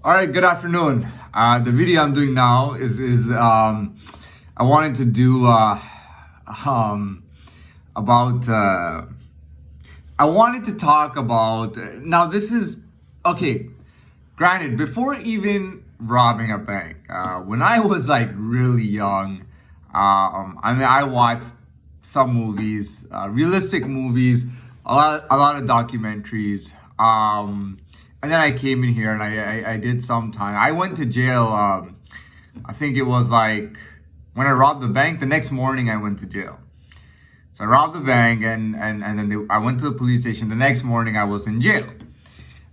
All right, good afternoon. The video I'm doing now is I wanted to do um, about I wanted to talk about now. This is okay. Granted, before even robbing a bank, when I was like really young, I watched some movies, realistic movies, a lot of documentaries. And then I came in here and I did some time. I went to jail. I think it was like when I robbed the bank. The next morning I went to jail. So I robbed the bank and then I went to the police station. The next morning I was in jail,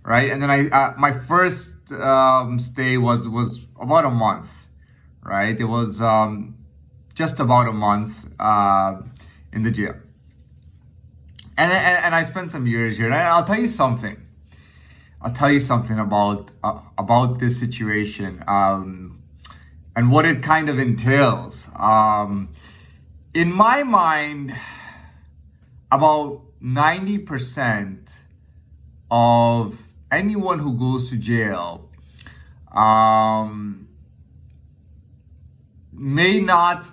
right? And then my first stay was about a month, right? It was just about a month in the jail. And I spent some years here. And I'll tell you something. I'll tell you something about this situation and what it kind of entails. In my mind, about 90% of anyone who goes to jail may not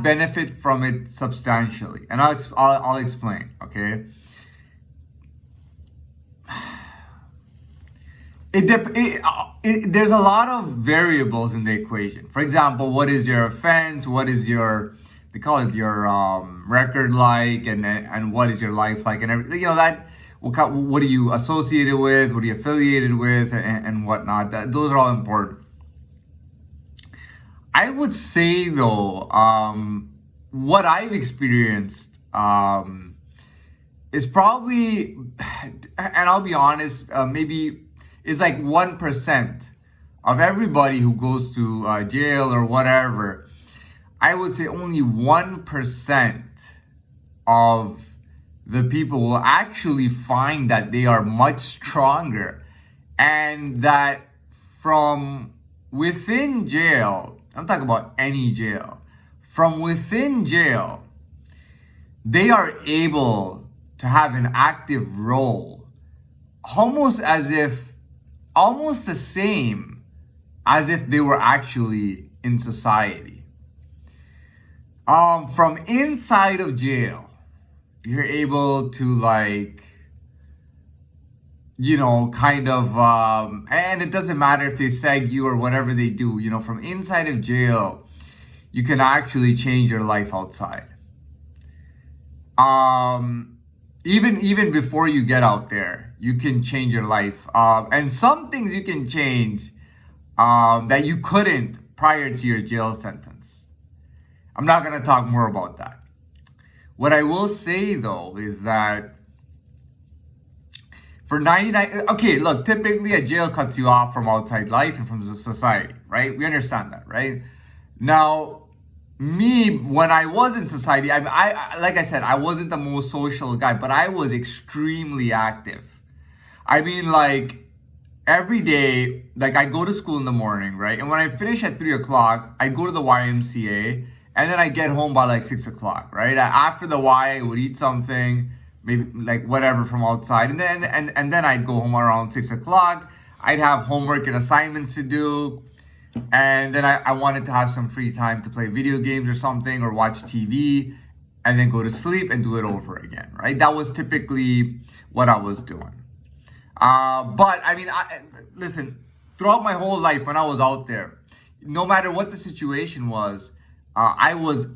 benefit from it substantially, and I'll explain. Okay. There's a lot of variables in the equation. For example, what is your offense? What is they call it your record like, and what is your life like, and everything. You know that. What are you associated with? What are you affiliated with, and whatnot? Those are all important. I would say though, what I've experienced is probably, and I'll be honest, maybe. It's like 1% of everybody who goes to jail or whatever. I would say only 1% of the people will actually find that they are much stronger, and that from within jail, I'm talking about any jail, from within jail, they are able to have an active role, almost the same as if they were actually in society. From inside of jail, you're able to and it doesn't matter if they seg you or whatever they do, from inside of jail, you can actually change your life outside. Even before you get out there, you can change your life. And some things you can change that you couldn't prior to your jail sentence. I'm not going to talk more about that. What I will say, though, is that for 99... Okay, look, typically a jail cuts you off from outside life and from the society, right? We understand that, right? Now, me, when I was in society, I like I said, I wasn't the most social guy, but I was extremely active. I mean, every day, I go to school in the morning, right? And when I finish at 3 o'clock, I'd go to the YMCA, and then I get home by 6 o'clock, right? After the Y, I would eat something, maybe whatever from outside, and then I'd go home around 6 o'clock. I'd have homework and assignments to do. And then I wanted to have some free time to play video games or something, or watch TV, and then go to sleep and do it over again, right? That was typically what I was doing. But I mean, listen, throughout my whole life when I was out there, no matter what the situation was, I was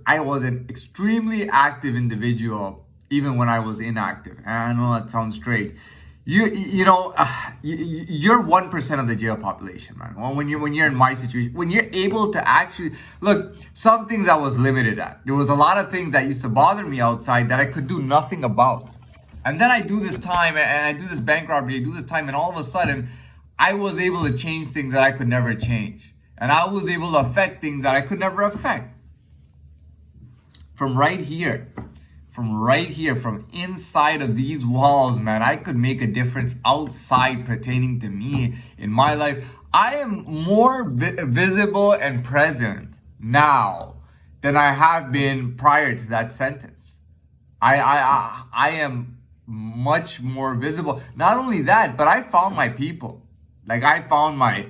an extremely active individual, even when I was inactive. And I know that sounds strange. You're 1% of the jail population, man. Well, when you're in my situation, when you're able to actually look, some things I was limited at. There was a lot of things that used to bother me outside that I could do nothing about. And then I do this time, and I do this bank robbery, I do this time, and all of a sudden, I was able to change things that I could never change, and I was able to affect things that I could never affect. From right here, from inside of these walls, man, I could make a difference outside pertaining to me in my life. I am more visible and present now than I have been prior to that sentence. I am much more visible. Not only that, but I found my people. Like I found my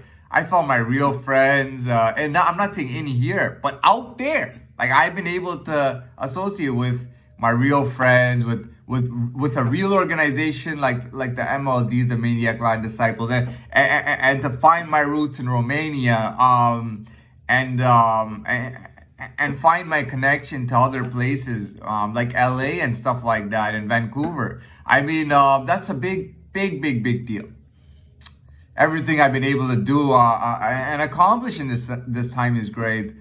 real friends, and I'm not saying in here, but out there. Like I've been able to associate with my real friends, with a real organization like the MLDs, the Maniac Line Disciples, and to find my roots in Romania, and find my connection to other places, like LA and stuff like that, and Vancouver. I mean, that's a big deal. Everything I've been able to do and accomplish in this time is great,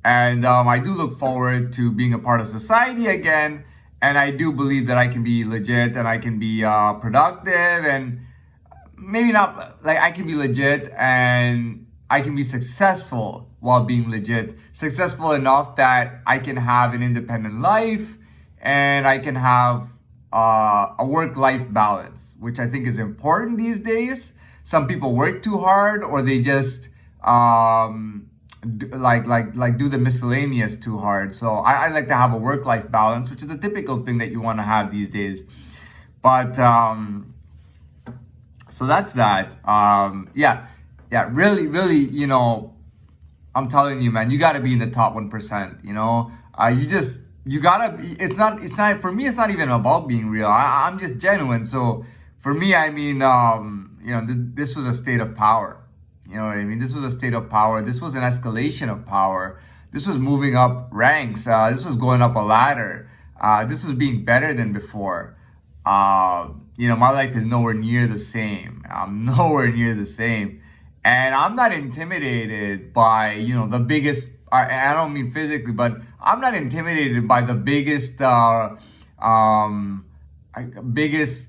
and I do look forward to being a part of society again. And I do believe that I can be legit and I can be productive, and maybe not like I can be legit and I can be successful while being legit. Successful enough that I can have an independent life and I can have a work-life balance, which I think is important these days. Some people work too hard, or they just do the miscellaneous too hard. So I like to have a work-life balance, which is a typical thing that you want to have these days. But so that's that. Really, I'm telling you, man, you got to be in the top 1%. You gotta be. It's not for me. It's not even about being real. I'm just genuine. So for me, I mean, this was a state of power. You know what I mean? This was a state of power. This was an escalation of power. This was moving up ranks. This was going up a ladder. This was being better than before. My life is nowhere near the same. I'm nowhere near the same. And I'm not intimidated by, the biggest, I don't mean physically, but I'm not intimidated by the biggest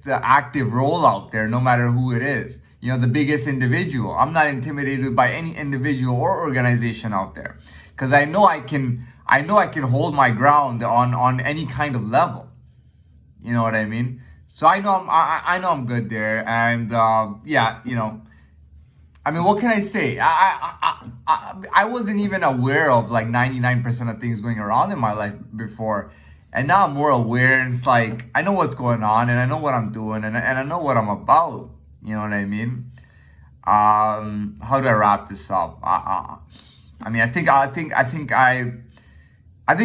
active role out there, no matter who it is. The biggest individual. I'm not intimidated by any individual or organization out there, because I know I can hold my ground on any kind of level. You know what I mean? So I know I'm good there, and I mean, what can I say? I wasn't even aware of like 99% of things going around in my life before. And now I'm more aware, and it's like, I know what's going on, and I know what I'm doing, and I know what I'm about. You know what I mean? How do I wrap this up? I mean, I think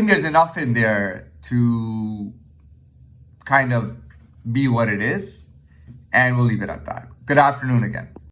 there's enough in there to kind of be what it is, and we'll leave it at that. Good afternoon again.